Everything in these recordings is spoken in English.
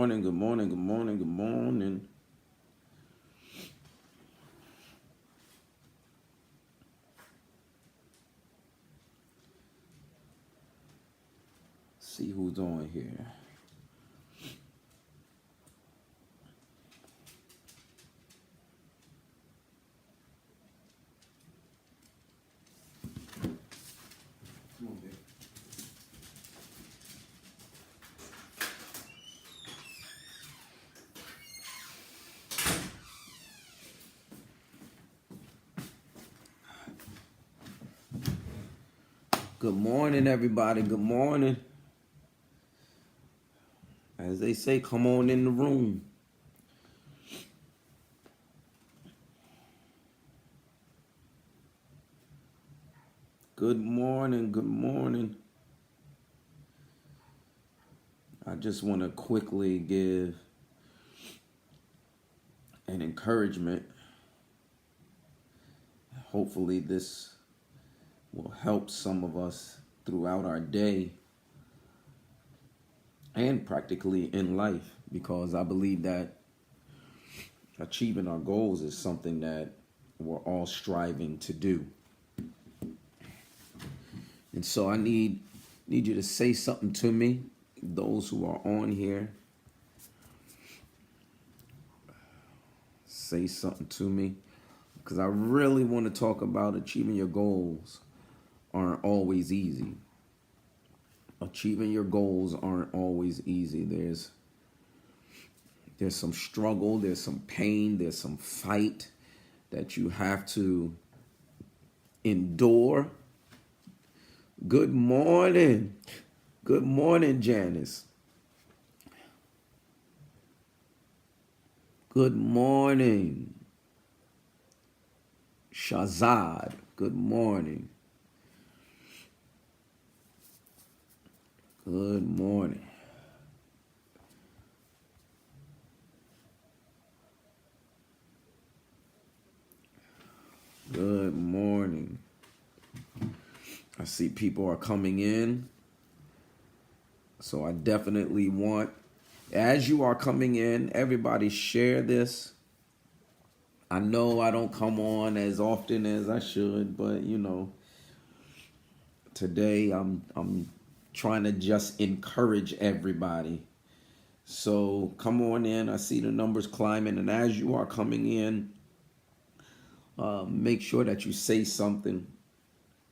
morning, good morning, good morning, good morning. See who's on here. Come on, baby. Good morning, everybody. Good morning. As they say, come on in the room. Good morning, good morning. I just want to quickly give an encouragement. Hopefully this will help some of us throughout our day and practically in life, because I believe that achieving our goals is something that we're all striving to do. And so I need you to say something to me, those who are on here. Say something to me, because I really want to talk about achieving your goals aren't always easy. Achieving your goals aren't always easy. There's some struggle, there's some pain, there's some fight that you have to endure. Good morning. Good morning, Janice. Good morning, Shazad. Good morning. Good morning. Good morning. I see people are coming in. So I definitely want, as you are coming in, everybody share this. I know I don't come on as often as I should, but today I'm trying to just encourage everybody. So come on in. I see the numbers climbing, and as you are coming in, make sure that you say something.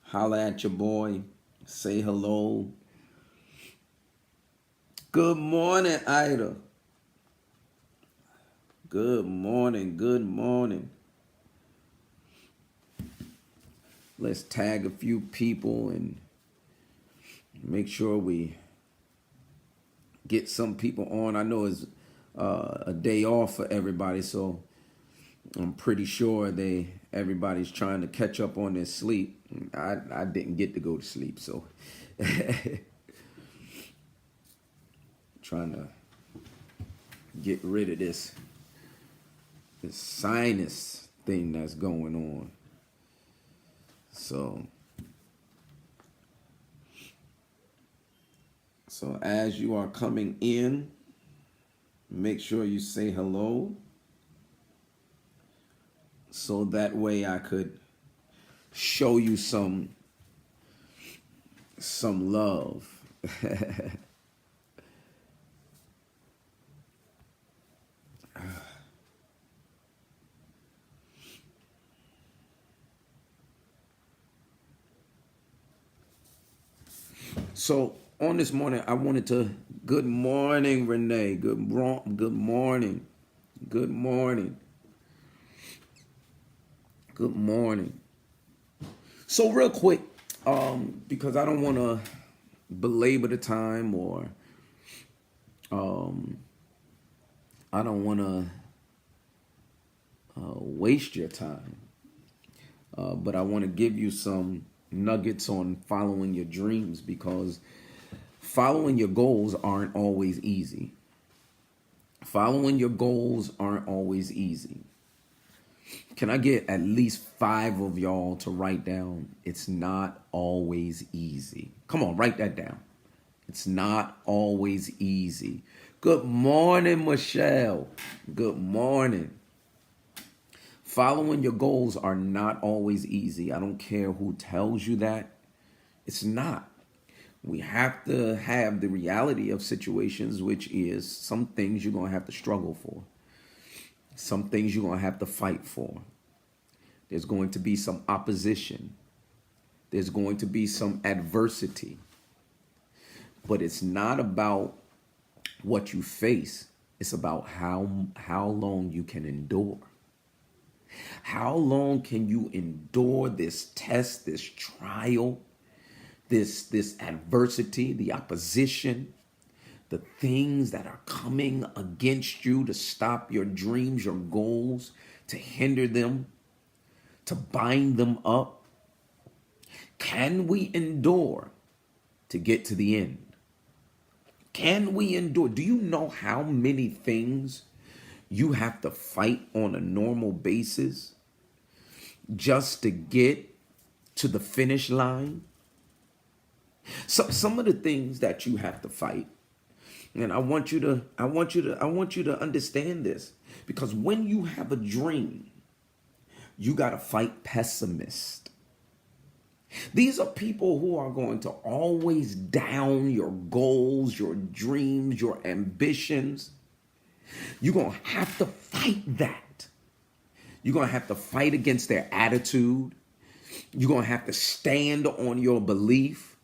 Holla at your boy. Say hello. Good morning, Ida. Good morning. Good morning. Let's tag a few people and make sure we get some people on. I know it's a day off for everybody, so I'm pretty sure everybody's trying to catch up on their sleep. I didn't get to go to sleep, so trying to get rid of this sinus thing that's going on. So as you are coming in, make sure you say hello, so that way I could show you some love. So on this morning, I wanted to, good morning, Renee. Good morning. Good morning. Good morning. So real quick, because I don't want to belabor the time, or I don't want to waste your time, but I want to give you some nuggets on following your dreams, because following your goals aren't always easy. Following your goals aren't always easy. Can I get at least 5 of y'all to write down, it's not always easy? Come on, write that down. It's not always easy. Good morning, Michelle. Good morning. Following your goals are not always easy. I don't care who tells you that. It's not. We have to have the reality of situations, which is some things you're going to have to struggle for. Some things you're going to have to fight for. There's going to be some opposition. There's going to be some adversity. But it's not about what you face. It's about how long you can endure. How long can you endure this test, this trial, this adversity, the opposition, the things that are coming against you to stop your dreams, your goals, to hinder them, to bind them up? Can we endure to get to the end? Can we endure? Do you know how many things you have to fight on a normal basis just to get to the finish line? So some of the things that you have to fight, and I want you to understand this, because when you have a dream, you got to fight pessimists. These are people who are going to always down your goals, your dreams, your ambitions. You're going to have to fight that. You're going to have to fight against their attitude. You're going to have to stand on your belief.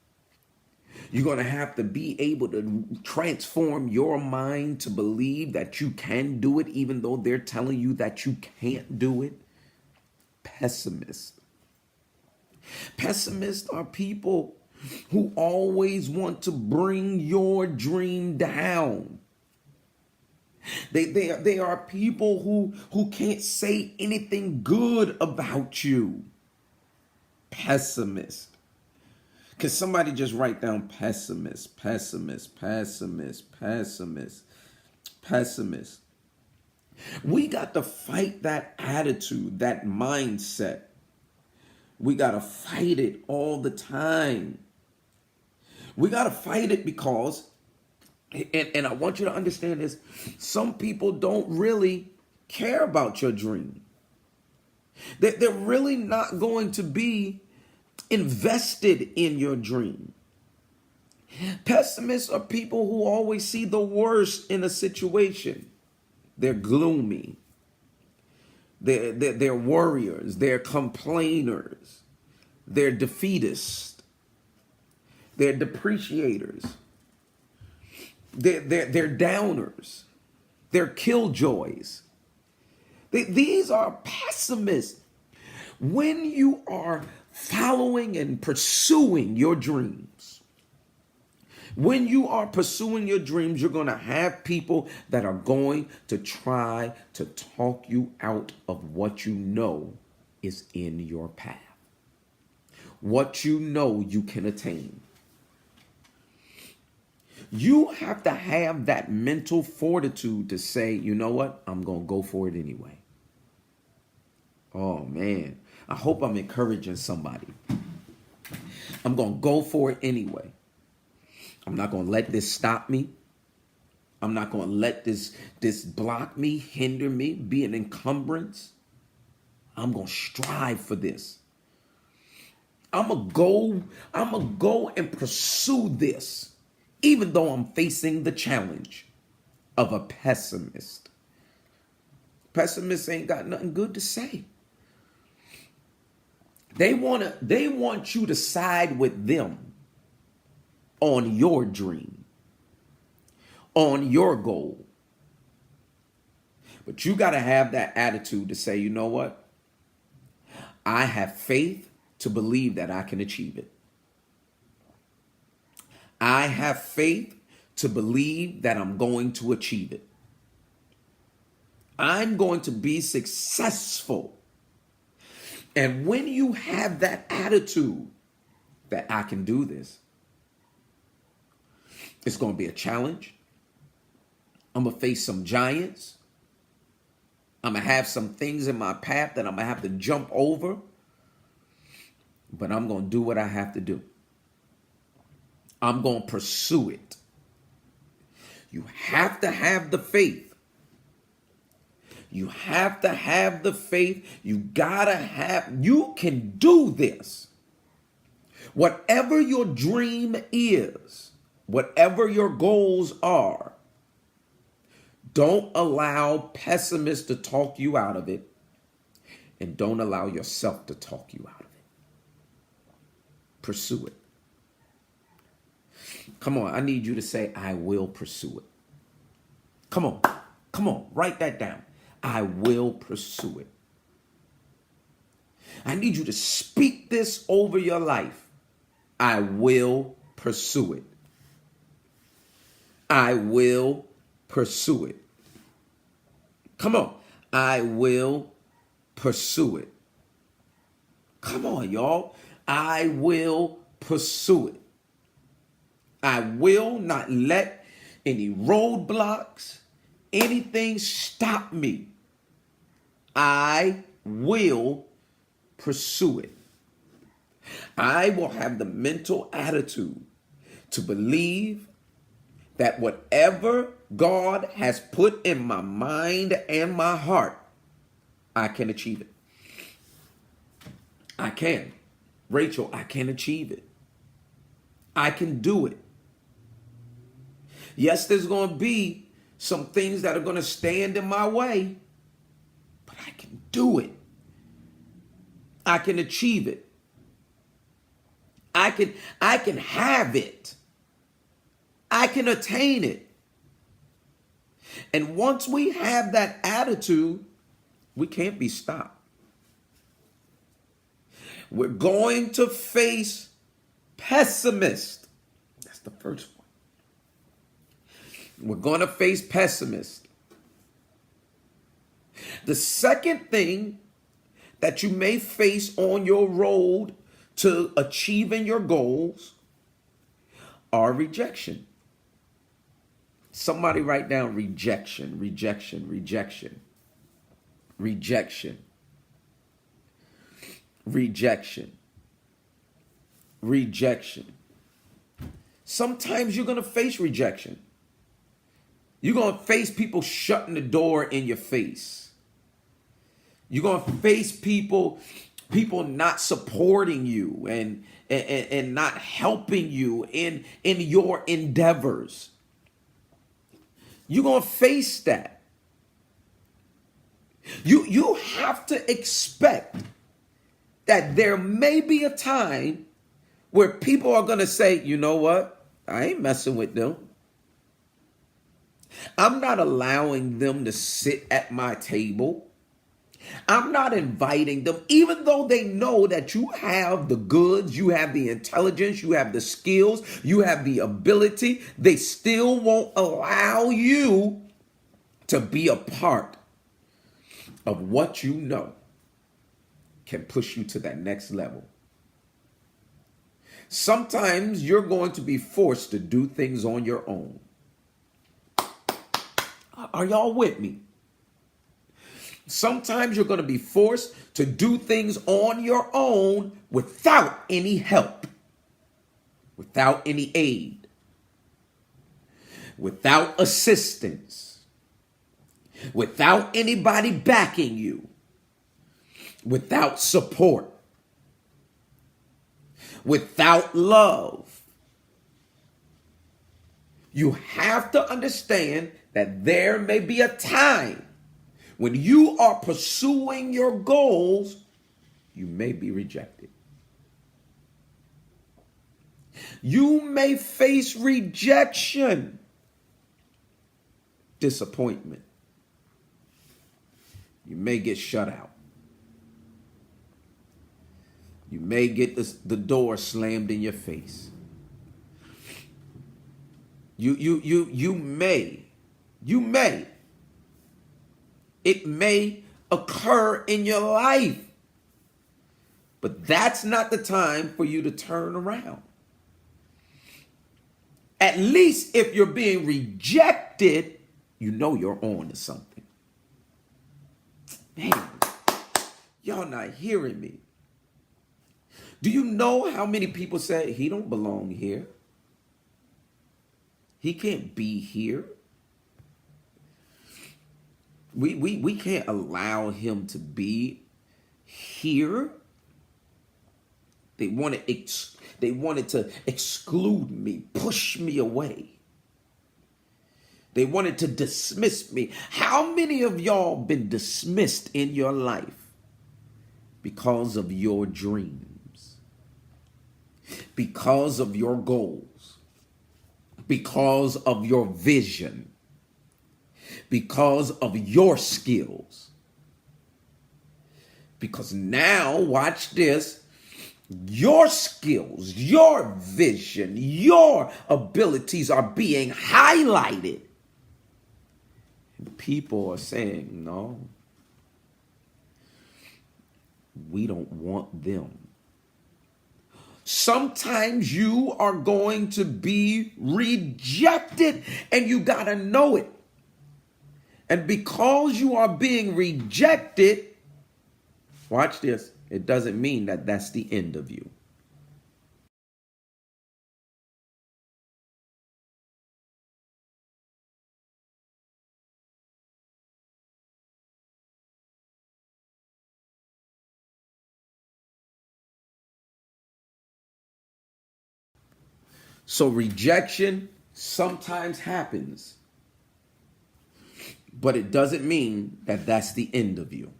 You're going to have to be able to transform your mind to believe that you can do it, even though they're telling you that you can't do it. Pessimists. Pessimists are people who always want to bring your dream down. They are people who can't say anything good about you. Pessimist. Can somebody just write down pessimist, pessimist, pessimist, pessimist, pessimist? We got to fight that attitude, that mindset. We got to fight it all the time. We got to fight it because, and I want you to understand this, some people don't really care about your dream. They're really not going to be invested in your dream. Pessimists are people who always see the worst in a situation. They're gloomy. They're worriers. They're complainers. They're defeatists. They're depreciators. They're downers. They're killjoys. These are pessimists. When you are following and pursuing your dreams, when you are pursuing your dreams, you're going to have people that are going to try to talk you out of what you know is in your path, what you know you can attain. You have to have that mental fortitude to say, you know what, I'm going to go for it anyway. Oh, man, I hope I'm encouraging somebody. I'm going to go for it anyway. I'm not going to let this stop me. I'm not going to let this block me, hinder me, be an encumbrance. I'm going to strive for this. I'm going to go and pursue this, even though I'm facing the challenge of a pessimist. Pessimists ain't got nothing good to say. They want you to side with them on your dream, on your goal. But you got to have that attitude to say, you know what? I have faith to believe that I can achieve it. I have faith to believe that I'm going to achieve it. I'm going to be successful. And when you have that attitude that I can do this, it's going to be a challenge. I'm going to face some giants. I'm going to have some things in my path that I'm going to have to jump over. But I'm going to do what I have to do. I'm going to pursue it. You have to have the faith. You have to have the faith. You can do this. Whatever your dream is, whatever your goals are, don't allow pessimists to talk you out of it, and don't allow yourself to talk you out of it. Pursue it. Come on, I need you to say, I will pursue it. Come on, write that down. I will pursue it. I need you to speak this over your life. I will pursue it. I will pursue it. Come on, I will pursue it. Come on, y'all. I will pursue it. I will not let any roadblocks, anything stop me. I will pursue it. I will have the mental attitude to believe that whatever God has put in my mind and my heart, I can achieve it. I can. Rachel, I can achieve it. I can do it. Yes, there's going to be some things that are going to stand in my way, but I can do it. I can achieve it. I can have it. I can attain it. And once we have that attitude, we can't be stopped. We're going to face pessimists. That's the first one. We're going to face pessimists. The second thing that you may face on your road to achieving your goals are rejection. Somebody write down rejection, rejection, rejection, rejection, rejection, rejection. Sometimes you're going to face rejection. You're going to face people shutting the door in your face. You're going to face people not supporting you and not helping you in your endeavors. You're going to face that. You have to expect that there may be a time where people are going to say, you know what? I ain't messing with them. I'm not allowing them to sit at my table. I'm not inviting them, even though they know that you have the goods, you have the intelligence, you have the skills, you have the ability. They still won't allow you to be a part of what you know can push you to that next level. Sometimes you're going to be forced to do things on your own. Are y'all with me? Sometimes you're going to be forced to do things on your own without any help, without any aid, without assistance, without anybody backing you, without support, without love. You have to understand that there may be a time when you are pursuing your goals, you may be rejected. You may face rejection, disappointment. You may get shut out. You may get the door slammed in your face. You may. It may occur in your life. But that's not the time for you to turn around. At least if you're being rejected, you know you're on to something. Man, y'all not hearing me. Do you know how many people say he don't belong here? He can't be here. We can't allow him to be here. They wanted to exclude me, push me away. They wanted to dismiss me. How many of y'all been dismissed in your life because of your dreams, because of your goals, because of your vision, because of your skills? Because now, watch this, your skills, your vision, your abilities are being highlighted. And people are saying, no, we don't want them. Sometimes you are going to be rejected, and you got to know it. And because you are being rejected, watch this, it doesn't mean that that's the end of you. So rejection sometimes happens, but it doesn't mean that that's the end of you.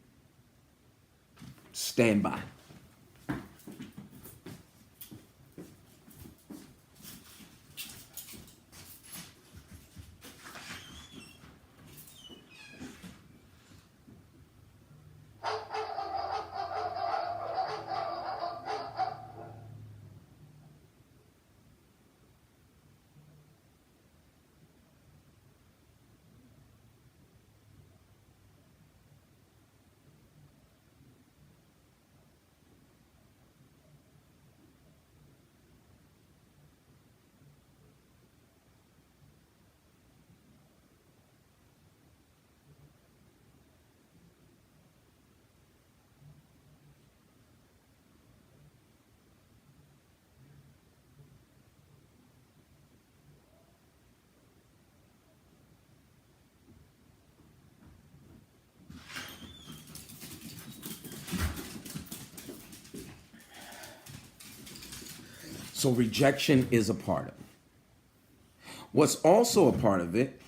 Stand by. So rejection is a part of it. What's also a part of it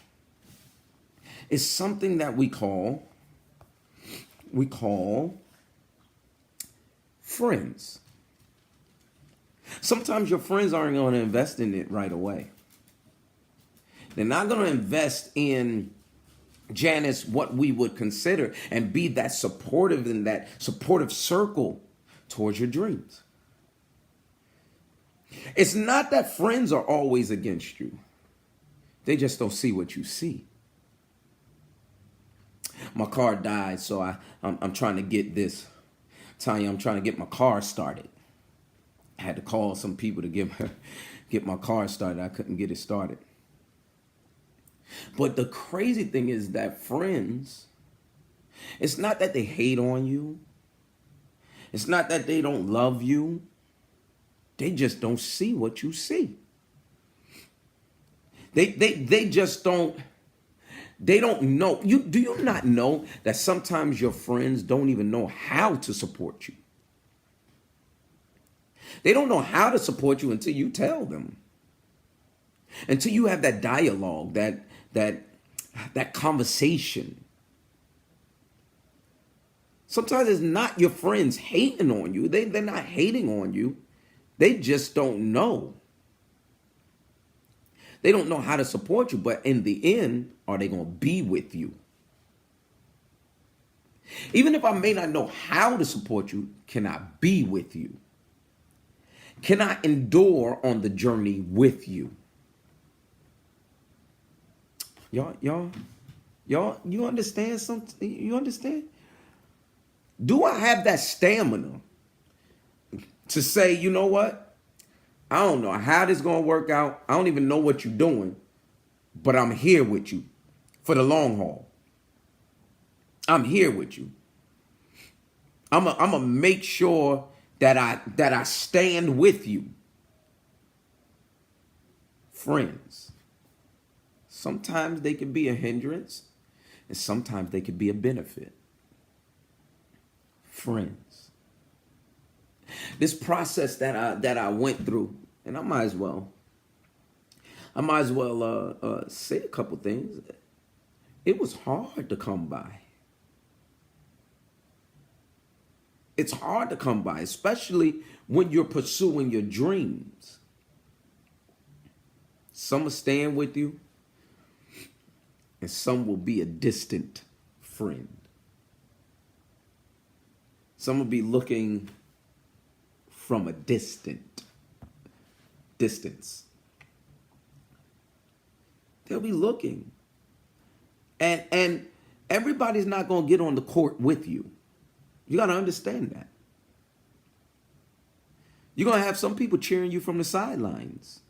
is something that we call friends. Sometimes your friends aren't going to invest in it right away. They're not going to invest in Janice what we would consider and be that supportive in that supportive circle towards your dreams. It's not that friends are always against you. They just don't see what you see. My car died, so I'm trying to get this. Tanya, I'm trying to get my car started. I had to call some people to get my car started. I couldn't get it started. But the crazy thing is that friends, it's not that they hate on you. It's not that they don't love you. They just don't see what you see. They just don't, they don't know. Do you not know that sometimes your friends don't even know how to support you? They don't know how to support you until you tell them. Until you have that dialogue, that conversation. Sometimes it's not your friends hating on you. They're not hating on you. They just don't know. They don't know how to support you, but in the end, are they going to be with you? Even if I may not know how to support you, can I be with you? Can I endure on the journey with you? Y'all, you understand something? You understand? Do I have that stamina to say, you know what? I don't know how this is going to work out. I don't even know what you're doing, but I'm here with you for the long haul. I'm here with you. I'm gonna make sure that I stand with you. Friends, sometimes they can be a hindrance. And sometimes they could be a benefit. Friends. This process that I went through, and I might as well say a couple things. It was hard to come by. It's hard to come by, especially when you're pursuing your dreams. Some will stand with you, and some will be a distant friend. Some will be looking from a distance. They'll be looking. And everybody's not going to get on the court with you. You got to understand that. You're going to have some people cheering you from the sidelines.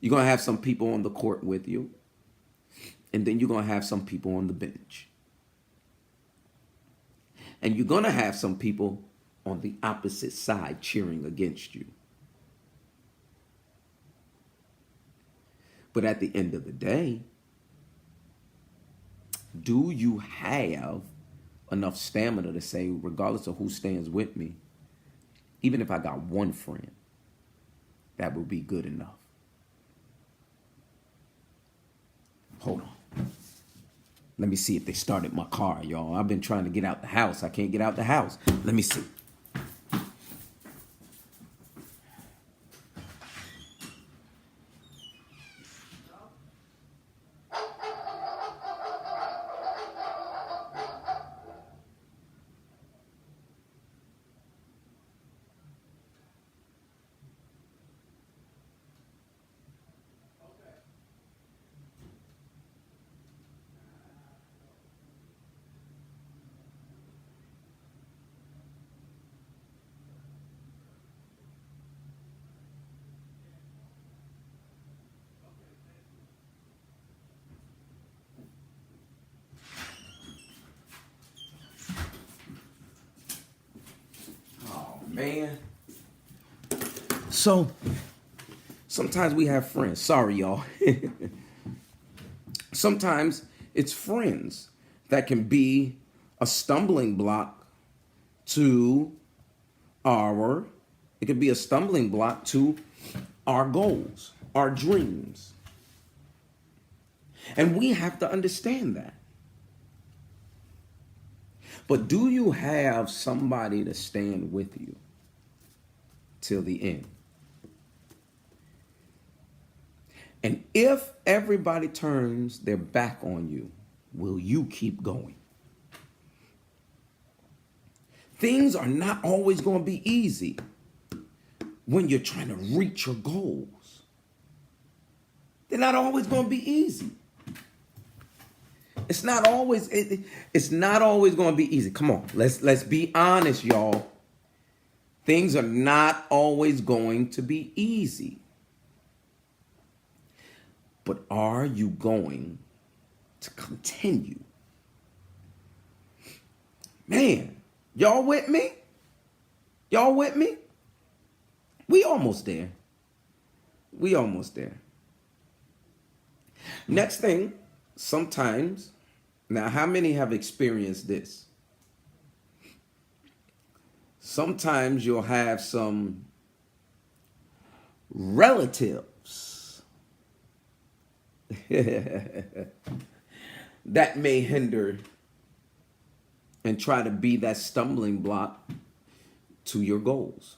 You're going to have some people on the court with you. And then you're going to have some people on the bench. And you're going to have some people on the opposite side cheering against you. But at the end of the day, do you have enough stamina to say, regardless of who stands with me, even if I got one friend, that will be good enough? Hold on. Let me see if they started my car, y'all. I've been trying to get out the house. I can't get out the house. Let me see. Man. So, sometimes we have friends. Sorry, y'all. Sometimes it's friends that can be a stumbling block to it could be a stumbling block to our goals, our dreams. And we have to understand that. But do you have somebody to stand with you till the end? And if everybody turns their back on you, will you keep going? Things are not always going to be easy when you're trying to reach your goals. They're not always going to be easy. It's not always going to be easy. Come on, let's be honest, y'all. Things are not always going to be easy. But are you going to continue? Man, y'all with me? Y'all with me? We almost there. We almost there. Next thing, sometimes, now how many have experienced this? Sometimes you'll have some relatives that may hinder and try to be that stumbling block to your goals.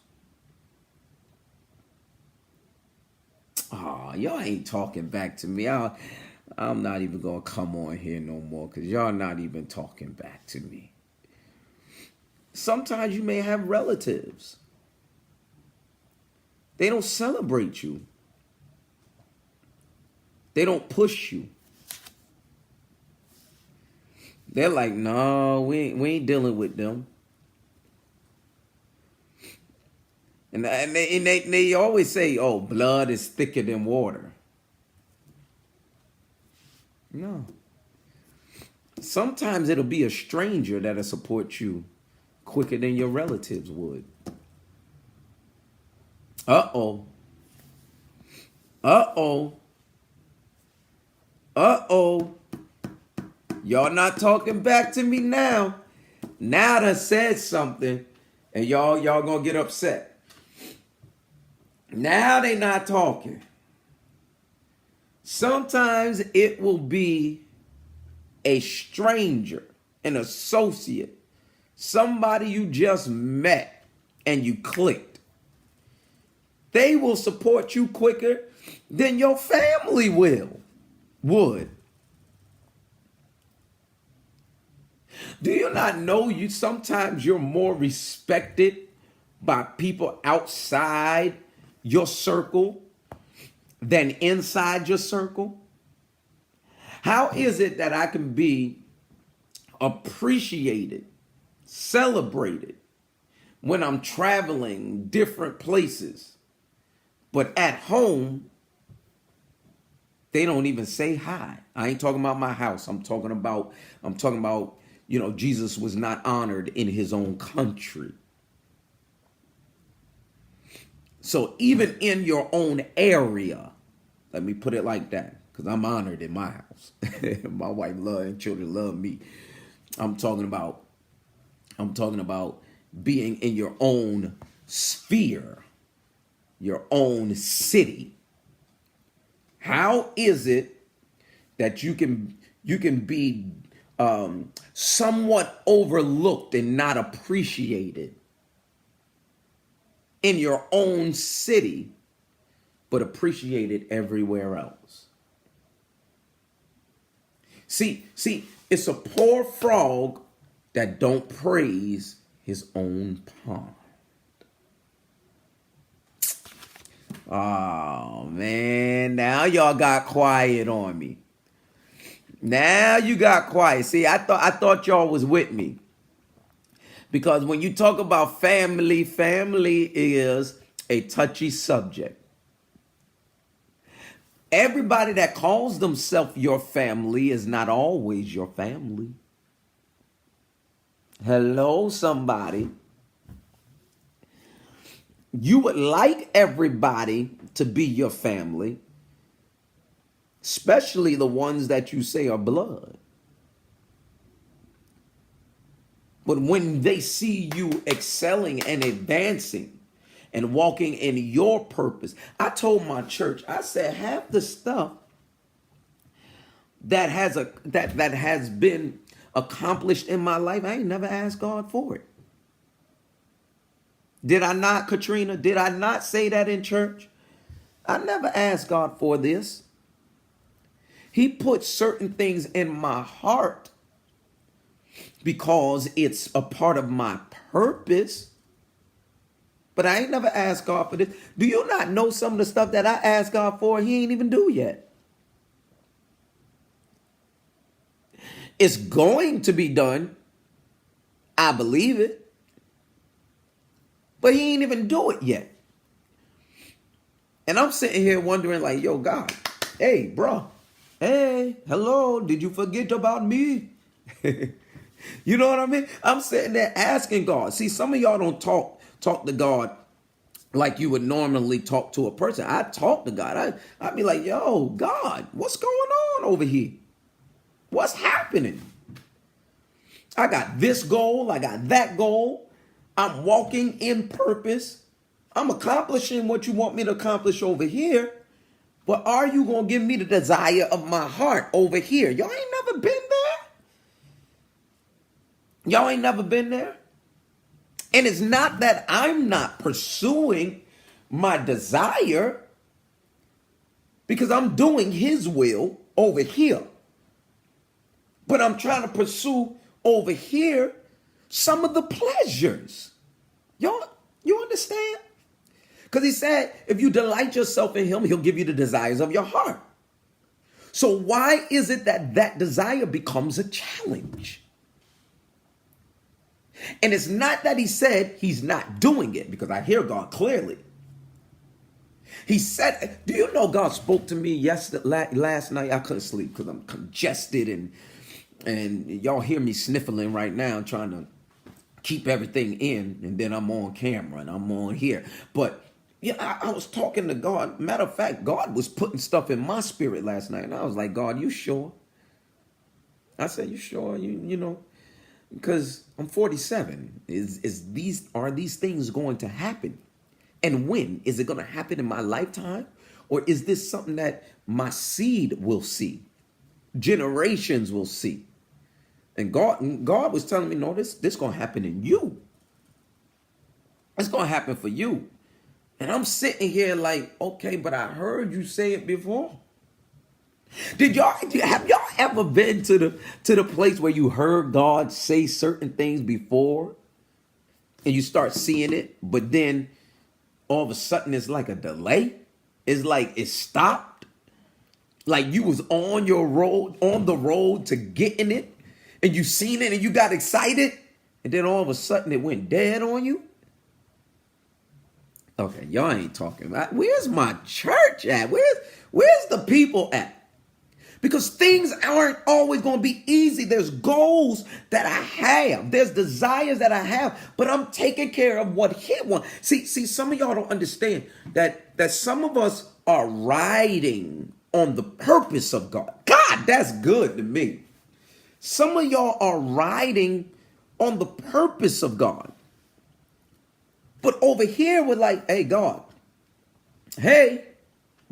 Oh, y'all ain't talking back to me. I'm not even going to come on here no more because y'all not even talking back to me. Sometimes you may have relatives. They don't celebrate you. They don't push you. They're like, no, we ain't dealing with them. And they always say, oh, blood is thicker than water. No. Sometimes it'll be a stranger that'll support you quicker than your relatives would. Uh-oh. Uh-oh. Uh-oh. Y'all not talking back to me now. Now I done said something, and y'all gonna get upset. Now they not talking. Sometimes it will be a stranger, an associate, somebody you just met and you clicked. They will support you quicker than your family would. Do you not know sometimes you're more respected by people outside your circle than inside your circle? How is it that I can be appreciated, celebrated when I'm traveling different places, but at home, they don't even say hi? I ain't talking about my house. I'm talking about, Jesus was not honored in his own country. So even in your own area, let me put it like that, because I'm honored in my house. My wife and children love me. I'm talking about being in your own sphere, your own city. How is it that you can be somewhat overlooked and not appreciated in your own city, but appreciated everywhere else? See, it's a poor frog that don't praise his own pond. Oh man, now y'all got quiet on me. Now you got quiet. See, I thought y'all was with me. Because when you talk about family, family is a touchy subject. Everybody that calls themselves your family is not always your family. Hello, somebody. You would like everybody to be your family, especially the ones that you say are blood. But when they see you excelling and advancing and walking in your purpose, I told my church, I said, half the stuff that has been accomplished in my life, I ain't never asked God for it. Did I not, Katrina? Did I not say that in church? I never asked God for this. He put certain things in my heart because it's a part of my purpose. But I ain't never asked God for this. Do you not know some of the stuff that I asked God for, he ain't even do yet? It's going to be done. I believe it. But he ain't even do it yet. And I'm sitting here wondering like, yo, God, hey, bro. Hey, hello, did you forget about me? You know what I mean? I'm sitting there asking God. See, some of y'all don't talk to God like you would normally talk to a person. I talk to God. I'd be like, yo, God, what's going on over here? What's happening? I got this goal. I got that goal. I'm walking in purpose. I'm accomplishing what you want me to accomplish over here. But are you going to give me the desire of my heart over here? Y'all ain't never been there. Y'all ain't never been there. And it's not that I'm not pursuing my desire, because I'm doing his will over here. But I'm trying to pursue over here some of the pleasures. You understand? Because he said, if you delight yourself in him, he'll give you the desires of your heart. So why is it that desire becomes a challenge? And it's not that he said he's not doing it, because I hear God clearly. He said, do you know God spoke to me last night? I couldn't sleep because I'm congested and y'all hear me sniffling right now, trying to keep everything in, and then I'm on camera and I'm on here. But yeah, I was talking to God. Matter of fact, God was putting stuff in my spirit last night, and I was like, God, you sure? I said, you sure? You know, because I'm 47. Are these things going to happen? And when? Is it going to happen in my lifetime? Or is this something that my seed will see? Generations will see. And God was telling me, no, this going to happen in you. It's going to happen for you. And I'm sitting here like, okay, but I heard you say it before. Have y'all ever been to the place where you heard God say certain things before and you start seeing it, but then all of a sudden it's like a delay? It's like it stopped. Like you was on the road to getting it, and you seen it and you got excited, and then all of a sudden it went dead on you. Okay, y'all ain't talking about. Where's my church at? Where's the people at? Because things aren't always going to be easy. There's goals that I have. There's desires that I have, but I'm taking care of what He wants. See, some of y'all don't understand that some of us are riding on the purpose of God. God, that's good to me. Some of y'all are riding on the purpose of God. But over here, we're like, hey, God, hey,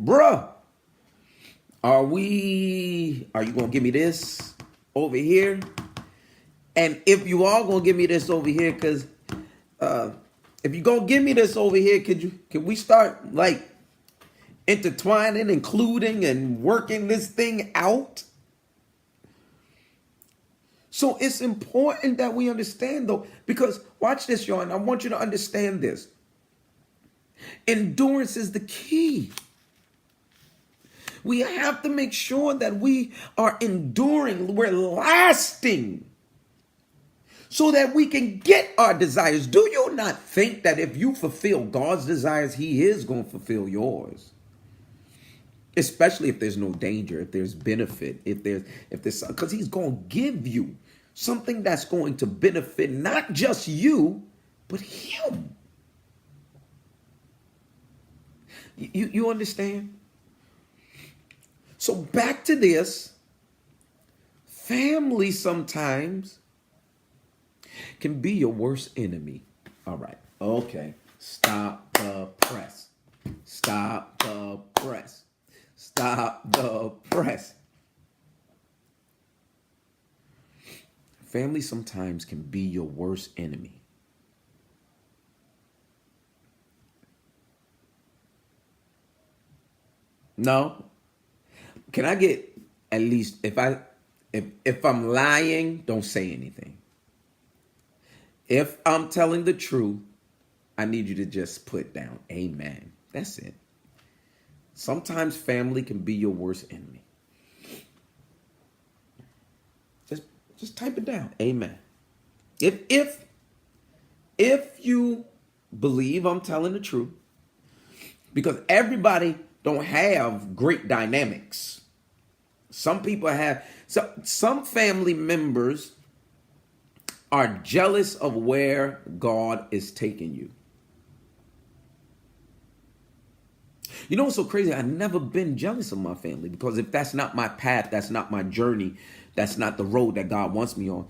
bruh, are you going to give me this over here? And if you are going to give me this over here, because if you're going to give me this over here, can we start like intertwining, including, and working this thing out? So it's important that we understand, though, because watch this, y'all, and I want you to understand this. Endurance is the key. We have to make sure that we are enduring, we're lasting, so that we can get our desires. Do you not think that if you fulfill God's desires, He is going to fulfill yours? Especially if there's no danger, if there's benefit, if there's, because He's going to give you something that's going to benefit not just you, but Him. You understand? So back to this, family sometimes can be your worst enemy. All right. Okay. Stop the press. Stop the press. Stop the press. Family sometimes can be your worst enemy. No. Can I get at least, if I'm lying, don't say anything. If I'm telling the truth, I need you to just put down amen. That's it. Sometimes family can be your worst enemy. Just type it down. Amen. If you believe I'm telling the truth, because everybody don't have great dynamics. Some people have, some family members are jealous of where God is taking you. You know what's so crazy? I've never been jealous of my family, because if that's not my path, that's not my journey, that's not the road that God wants me on,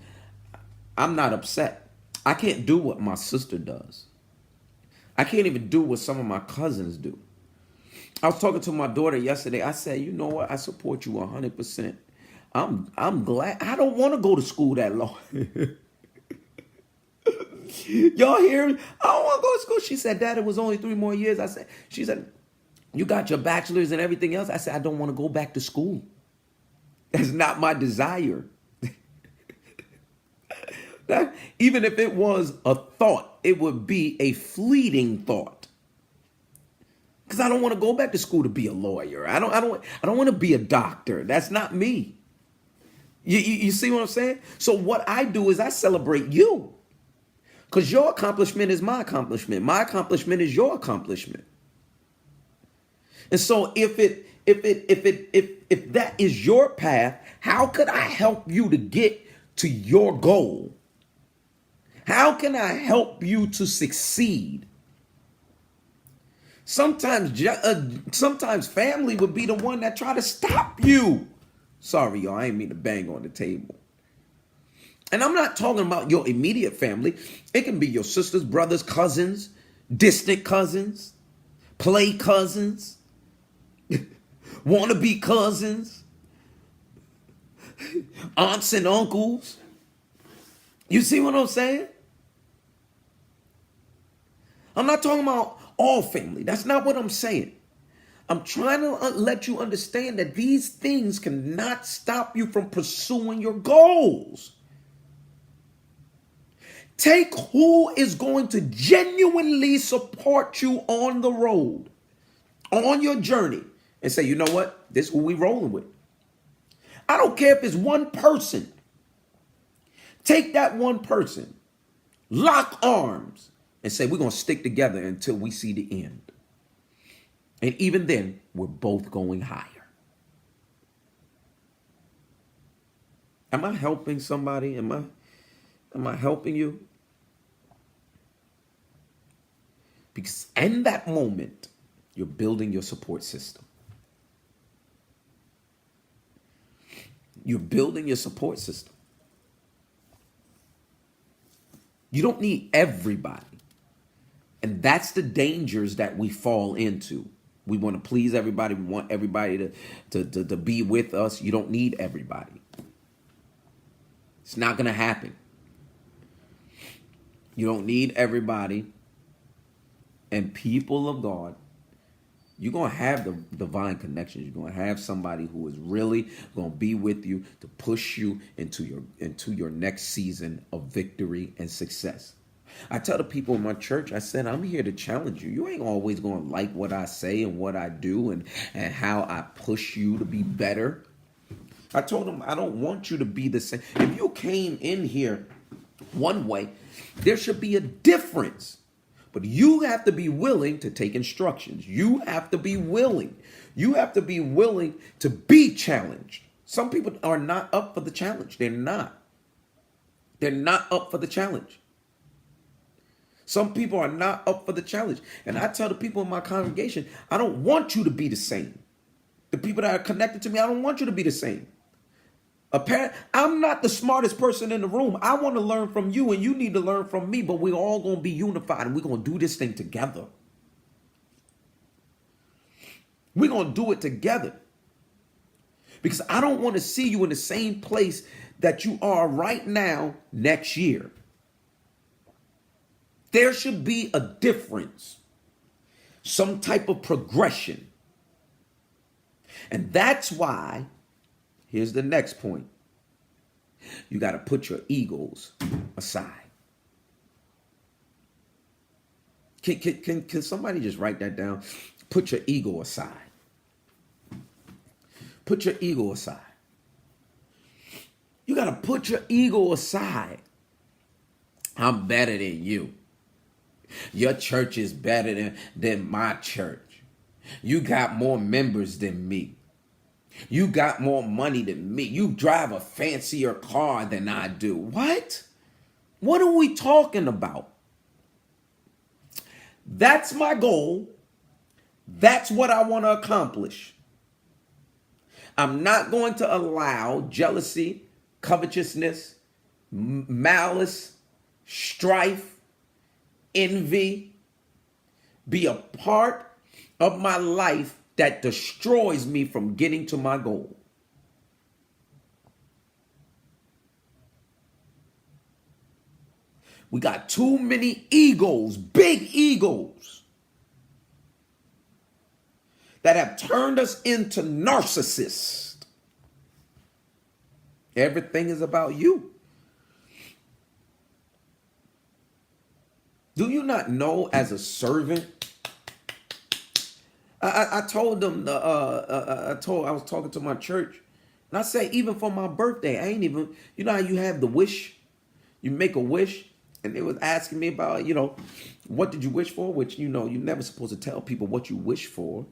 I'm not upset. I can't do what my sister does. I can't even do what some of my cousins do. I was talking to my daughter yesterday. I said, you know what? I support you 100%. I'm glad. I don't want to go to school that long. Y'all hear me? I don't want to go to school. She said, Dad, it was only 3 more years. She said, you got your bachelor's and everything else. I said, I don't want to go back to school. That's not my desire. Even if it was a thought, it would be a fleeting thought. Because I don't want to go back to school to be a lawyer. I don't want to be a doctor. That's not me. You see what I'm saying? So what I do is I celebrate you. Because your accomplishment is my accomplishment. My accomplishment is your accomplishment. And so if that is your path, how could I help you to get to your goal? How can I help you to succeed? Sometimes family would be the one that try to stop you. Sorry, y'all, I ain't mean to bang on the table. And I'm not talking about your immediate family. It can be your sisters, brothers, cousins, distant cousins, play cousins, wannabe cousins, aunts and uncles. You see what I'm saying? I'm not talking about all family. That's not what I'm saying. I'm trying to let you understand that these things cannot stop you from pursuing your goals. Take who is going to genuinely support you on the road, on your journey, and say, you know what? This is who we rolling with. I don't care if it's one person. Take that one person, lock arms, and say, we're going to stick together until we see the end. And even then, we're both going higher. Am I helping somebody? Am I helping you? Because in that moment, you're building your support system. You're building your support system. You don't need everybody. And that's the dangers that we fall into. We want to please everybody. We want everybody to be with us. You don't need everybody. It's not going to happen. You don't need everybody. And people of God, you're going to have the divine connections. You're going to have somebody who is really going to be with you to push you into your next season of victory and success. I tell the people in my church, I said, I'm here to challenge you. You ain't always going to like what I say and what I do and how I push you to be better. I told them, I don't want you to be the same. If you came in here one way, there should be a difference. But you have to be willing to take instructions. You have to be willing. You have to be willing to be challenged. Some people are not up for the challenge. They're not. They're not up for the challenge. Some people are not up for the challenge. And I tell the people in my congregation, I don't want you to be the same. The people that are connected to me, I don't want you to be the same. I'm not the smartest person in the room. I want to learn from you and you need to learn from me, but we're all going to be unified and we're going to do this thing together. We're going to do it together. Because I don't want to see you in the same place that you are right now next year. There should be a difference, some type of progression. And that's why, here's the next point. You got to put your egos aside. Can somebody just write that down? Put your ego aside. Put your ego aside. You got to put your ego aside. I'm better than you. Your church is better than my church. You got more members than me. You got more money than me. You drive a fancier car than I do. What? What are we talking about? That's my goal. That's what I want to accomplish. I'm not going to allow jealousy, covetousness, malice, strife, envy be a part of my life that destroys me from getting to my goal. We got too many egos, big egos, that have turned us into narcissists. Everything is about you. Do you not know as a servant? I told them, I was talking to my church, and I say, even for my birthday, I ain't even, you know how you have the wish? You make a wish, and they was asking me about, what did you wish for? Which, you're never supposed to tell people what you wish for.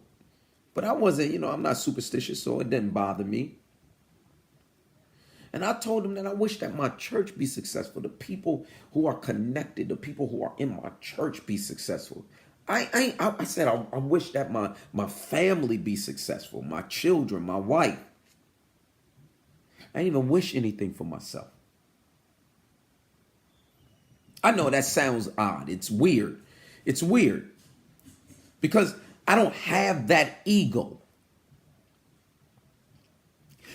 But I wasn't, I'm not superstitious, so it didn't bother me. And I told them that I wish that my church be successful. The people who are connected, the people who are in my church be successful. I said I wish that my family be successful, my children, my wife. I didn't even wish anything for myself. I know that sounds odd. It's weird. It's weird because I don't have that ego.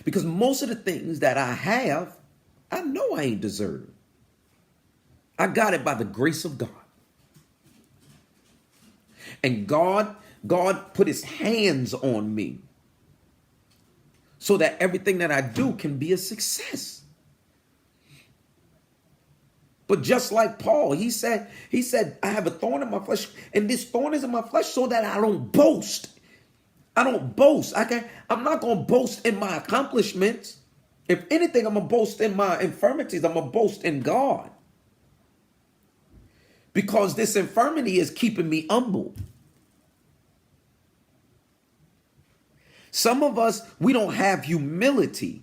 Because most of the things that I have, I know I ain't deserved. I got it by the grace of God. And God put his hands on me so that everything that I do can be a success. But just like Paul, he said, I have a thorn in my flesh, and this thorn is in my flesh so that I don't boast. I don't boast. I'm not going to boast in my accomplishments. If anything, I'm going to boast in my infirmities. I'm going to boast in God. Because this infirmity is keeping me humble. Some of us, we don't have humility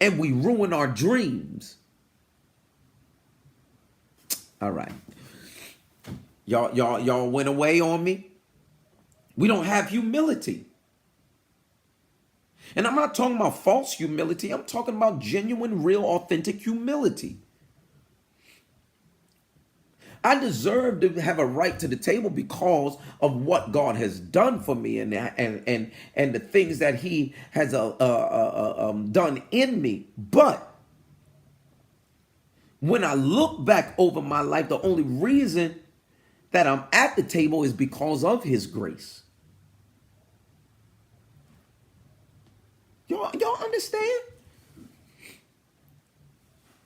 and we ruin our dreams. All right. Y'all went away on me. We don't have humility. And I'm not talking about false humility. I'm talking about genuine, real, authentic humility. I deserve to have a right to the table because of what God has done for me and the things that he has done in me. But when I look back over my life, the only reason that I'm at the table is because of his grace. Y'all understand?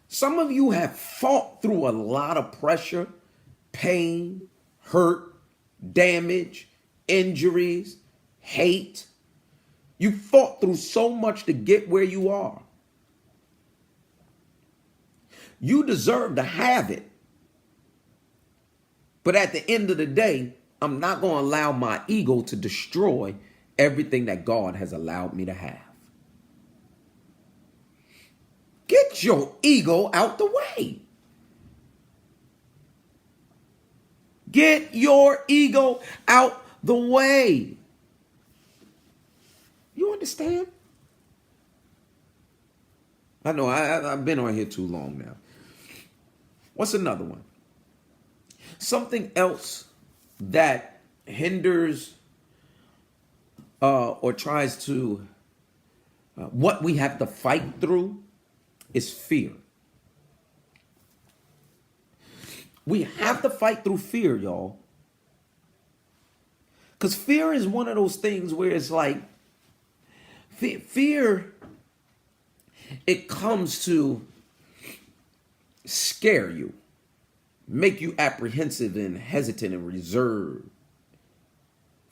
Some of you have fought through a lot of pressure, pain, hurt, damage, injuries, hate. You fought through so much to get where you are. You deserve to have it. But at the end of the day, I'm not going to allow my ego to destroy everything that God has allowed me to have. Get your ego out the way. Get your ego out the way. You understand? I know I've been on here too long now. What's another one? Something else that hinders or tries to, what we have to fight through is fear. We have to fight through fear, y'all. Because fear is one of those things where it's like, fear, it comes to scare you, make you apprehensive and hesitant and reserved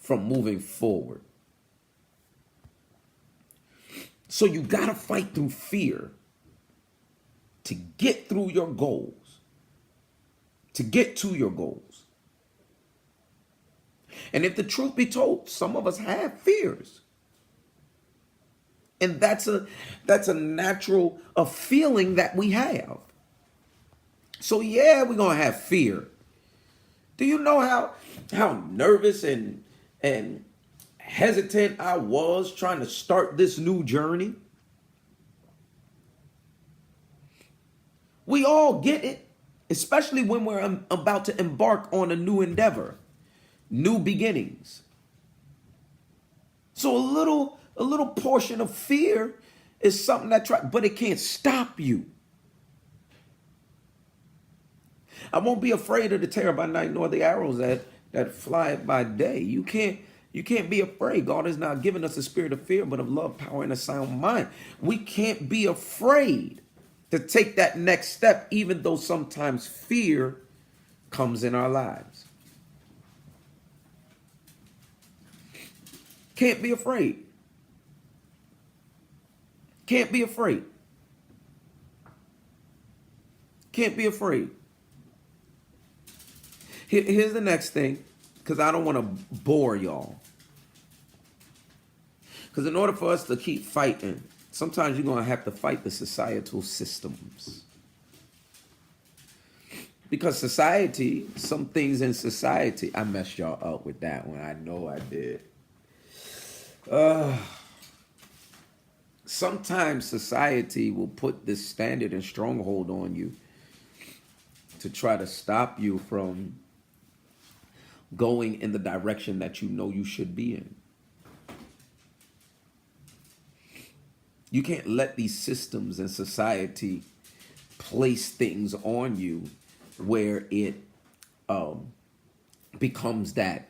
from moving forward. So you got to fight through fear to get through your goals, to get to your goals. And if the truth be told, some of us have fears. And that's a natural feeling that we have. So yeah, we're going to have fear. Do you know how nervous and hesitant I was trying to start this new journey? We all get it, especially when we're about to embark on a new endeavor, new beginnings. So a little portion of fear is something but it can't stop you. I won't be afraid of the terror by night nor the arrows that fly by day. You can't be afraid. God has not given us a spirit of fear, but of love, power, and a sound mind. We can't be afraid to take that next step, even though sometimes fear comes in our lives. Can't be afraid. Can't be afraid. Can't be afraid. Here's the next thing, because I don't want to bore y'all. Because in order for us to keep fighting, sometimes you're going to have to fight the societal systems. Because society, some things in society, I messed y'all up with that one. I know I did. Sometimes society will put this standard and stronghold on you to try to stop you from going in the direction that you know you should be in. You can't let these systems in society place things on you where it becomes that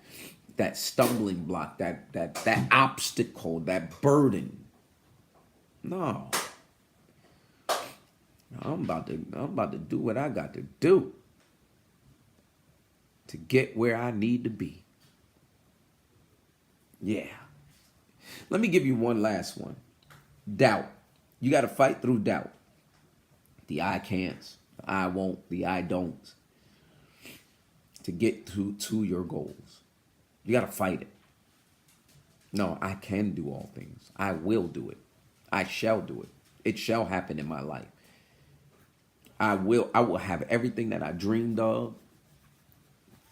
stumbling block, that obstacle, that burden. No. I'm about to do what I got to do to get where I need to be. Yeah. Let me give you one last one. Doubt. You got to fight through doubt. The I can'ts, the I won't, the I don'ts to get to your goals. You got to fight it. No, I can do all things. I will do it. I shall do it. It shall happen in my life. I will have everything that I dreamed of,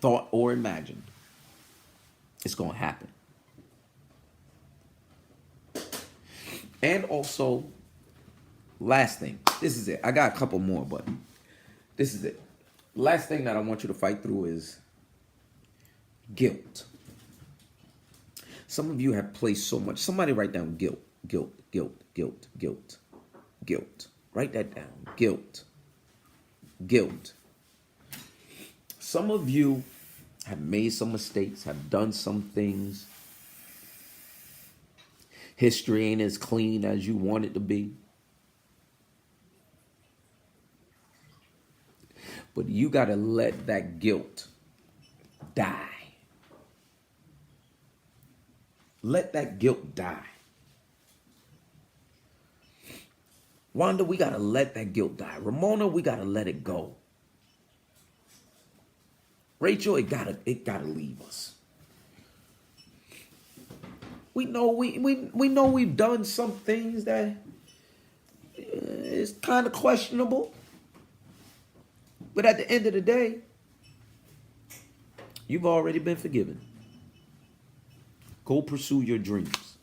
thought, or imagined. It's going to happen. And also, last thing. This is it. I got a couple more, but this is it. Last thing that I want you to fight through is guilt. Some of you have placed so much. Somebody write down guilt, guilt, guilt, guilt, guilt, guilt. Write that down. Guilt. Guilt. Some of you have made some mistakes, have done some things. History ain't as clean as you want it to be. But you got to let that guilt die. Let that guilt die. Wanda, we got to let that guilt die. Ramona, we got to let it go. Rachel, it gotta leave us. We know we've done some things that is kind of questionable. But at the end of the day, you've already been forgiven. Go pursue your dreams.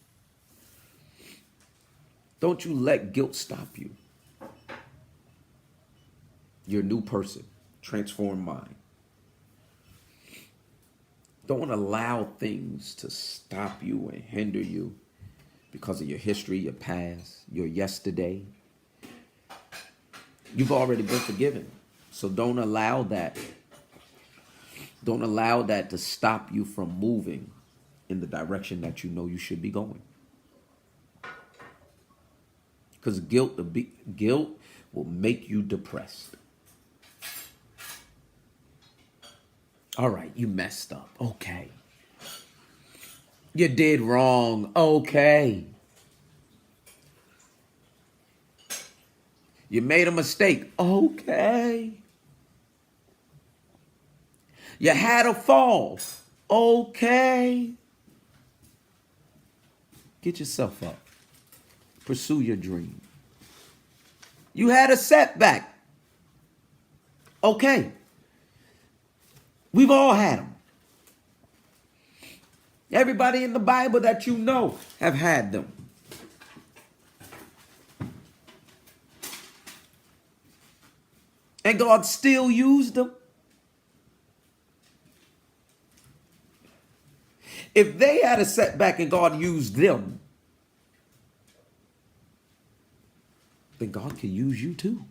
Don't you let guilt stop you. You're a new person, transformed mind. Don't allow things to stop you and hinder you because of your history, your past, your yesterday. You've already been forgiven. So don't allow that. Don't allow that to stop you from moving in the direction that you know you should be going. Because guilt will make you depressed. All right, you messed up. Okay. You did wrong. Okay. You made a mistake. Okay. You had a fall. Okay. Get yourself up. Pursue your dream. You had a setback. Okay. We've all had them. Everybody in the Bible that you know have had them. And God still used them. If they had a setback and God used them, then God can use you too.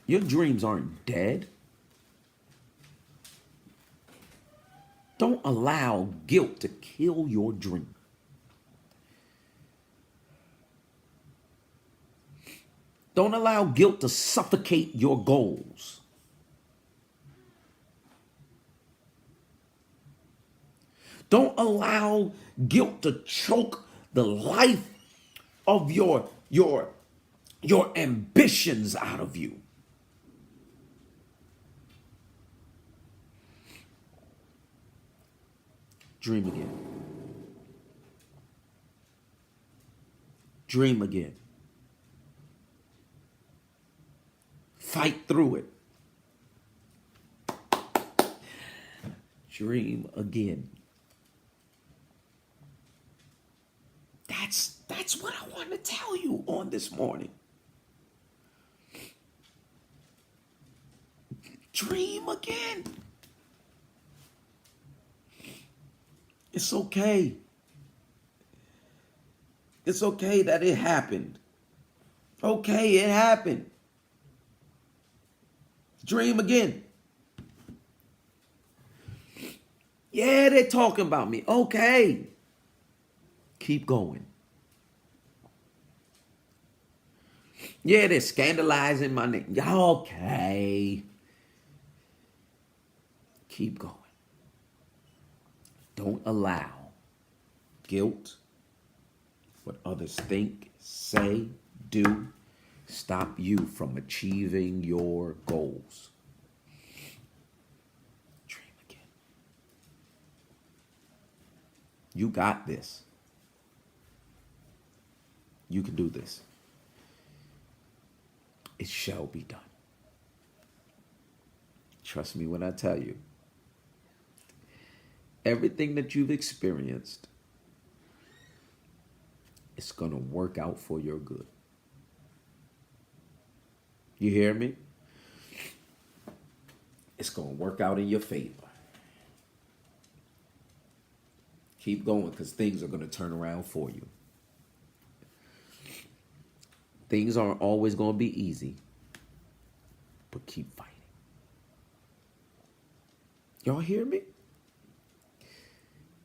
Your dreams aren't dead. Don't allow guilt to kill your dream. Don't allow guilt to suffocate your goals. Don't allow guilt to choke the life of your ambitions out of you. Dream again. Dream again. Fight through it. Dream again. That's what I want to tell you on this morning. Dream again. It's okay. It's okay that it happened. Okay, it happened. Dream again. Yeah, they're talking about me. Okay. Keep going. Yeah, they're scandalizing my name. Okay. Keep going. Don't allow guilt, what others think, say, do, stop you from achieving your goals. Dream again. You got this. You can do this. It shall be done. Trust me when I tell you. Everything that you've experienced, it's going to work out for your good. You hear me? It's going to work out in your favor. Keep going, because things are going to turn around for you. Things aren't always going to be easy, but keep fighting. Y'all hear me?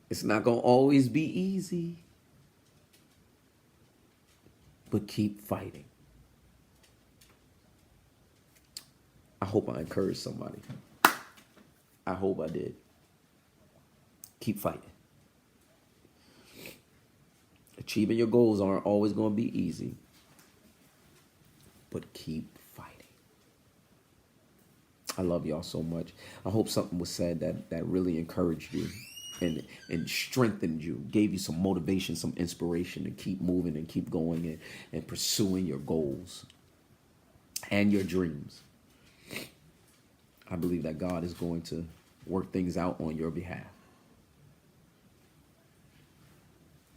It's not going to always be easy, but keep fighting. I hope I encouraged somebody. I hope I did. Keep fighting. Achieving your goals aren't always going to be easy, but keep fighting. I love y'all so much. I hope something was said that really encouraged you and strengthened you, gave you some motivation, some inspiration to keep moving and keep going and pursuing your goals and your dreams. I believe that God is going to work things out on your behalf.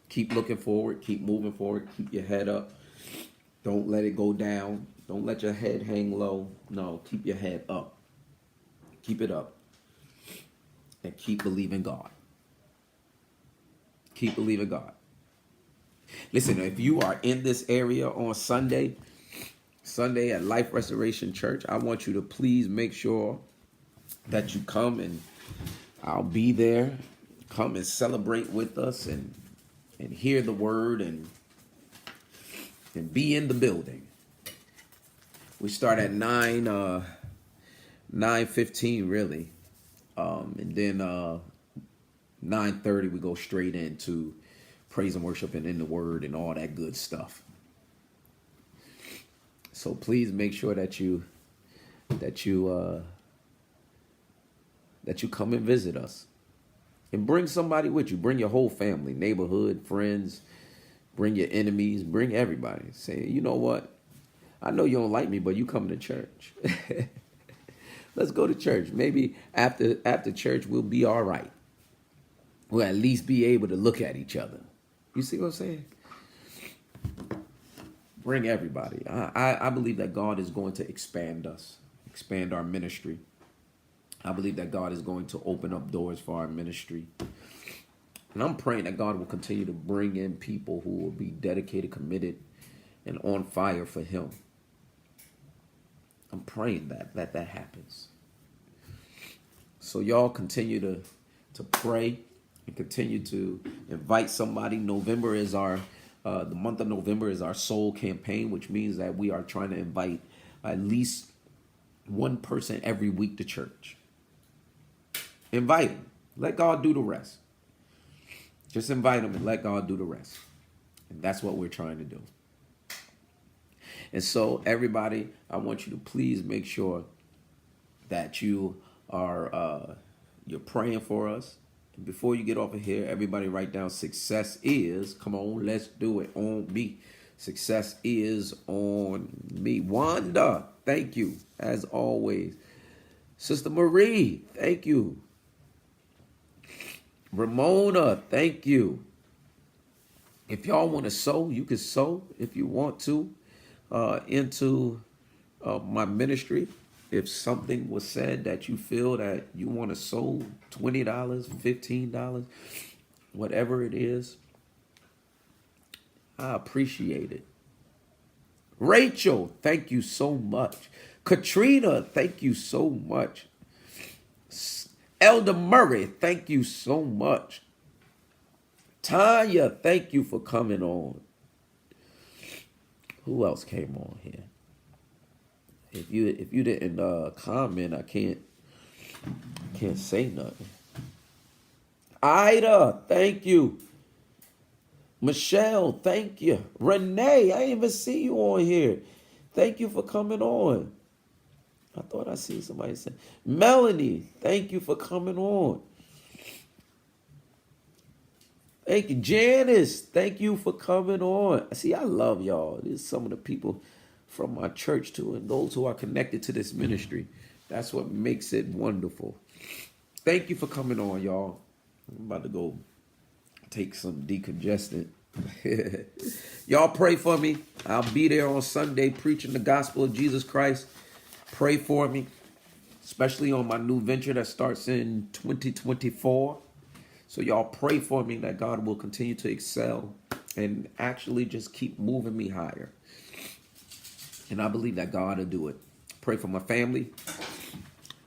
Keep looking forward, keep moving forward, keep your head up. Don't let it go down. Don't let your head hang low. No, keep your head up. Keep it up. And keep believing God. Keep believing God. Listen, if you are in this area on Sunday at Life Restoration Church, I want you to please make sure that you come, and I'll be there. Come and celebrate with us and hear the word and be in the building. We start at 9:15 really. And then 9:30 we go straight into praise and worship and in the word and all that good stuff. So please make sure that you come and visit us. And bring somebody with you. Bring your whole family, neighborhood, friends. Bring your enemies. Bring everybody. Say, you know what? I know you don't like me, but you come to church. Let's go to church. Maybe after church, we'll be all right. We'll at least be able to look at each other. You see what I'm saying? Bring everybody. I believe that God is going to expand us, expand our ministry. I believe that God is going to open up doors for our ministry. And I'm praying that God will continue to bring in people who will be dedicated, committed, and on fire for Him. I'm praying that happens. So y'all continue to pray and continue to invite somebody. November is the month of November is our soul campaign, which means that we are trying to invite at least one person every week to church. Invite them. Let God do the rest. Just invite them and let God do the rest. And that's what we're trying to do. And so, everybody, I want you to please make sure that you are you're praying for us. And before you get off of here, everybody write down success is. Come on, let's do it on me. Success is on me. Wanda, thank you, as always. Sister Marie, thank you. Ramona, thank you. If y'all want to sow, you can sow if you want to into my ministry. If something was said that you feel that you want to sow $20, $15, whatever it is, I appreciate it. Rachel, thank you so much. Katrina, thank you so much. Elder Murray, thank you so much. Tanya, thank you for coming on. Who else came on here? If you didn't comment, I can't say nothing. Ida, thank you. Michelle, thank you. Renee, I didn't even see you on here. Thank you for coming on. I thought I see somebody say. Melanie, thank you for coming on. Thank you. Janice, thank you for coming on. See, I love y'all. These are some of the people from my church too, and those who are connected to this ministry. That's what makes it wonderful. Thank you for coming on, y'all. I'm about to go take some decongestant. Y'all pray for me. I'll be there on Sunday preaching the gospel of Jesus Christ. Pray for me, especially on my new venture that starts in 2024. So y'all pray for me that God will continue to excel and actually just keep moving me higher. And I believe that God will do it. Pray for my family.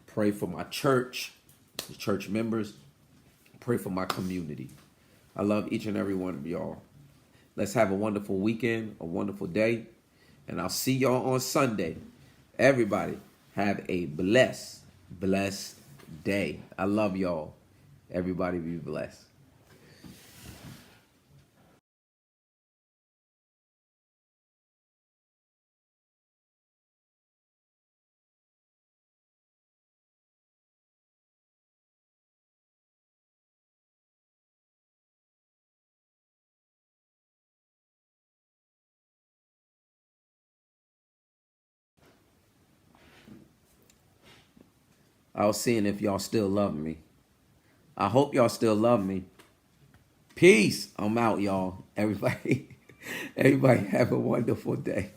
Pray for my church, the church members. Pray for my community. I love each and every one of y'all. Let's have a wonderful weekend, a wonderful day. And I'll see y'all on Sunday. Everybody, have a blessed day. I love y'all. Everybody be blessed. I was seeing if y'all still love me. I hope y'all still love me. Peace. I'm out, y'all. Everybody have a wonderful day.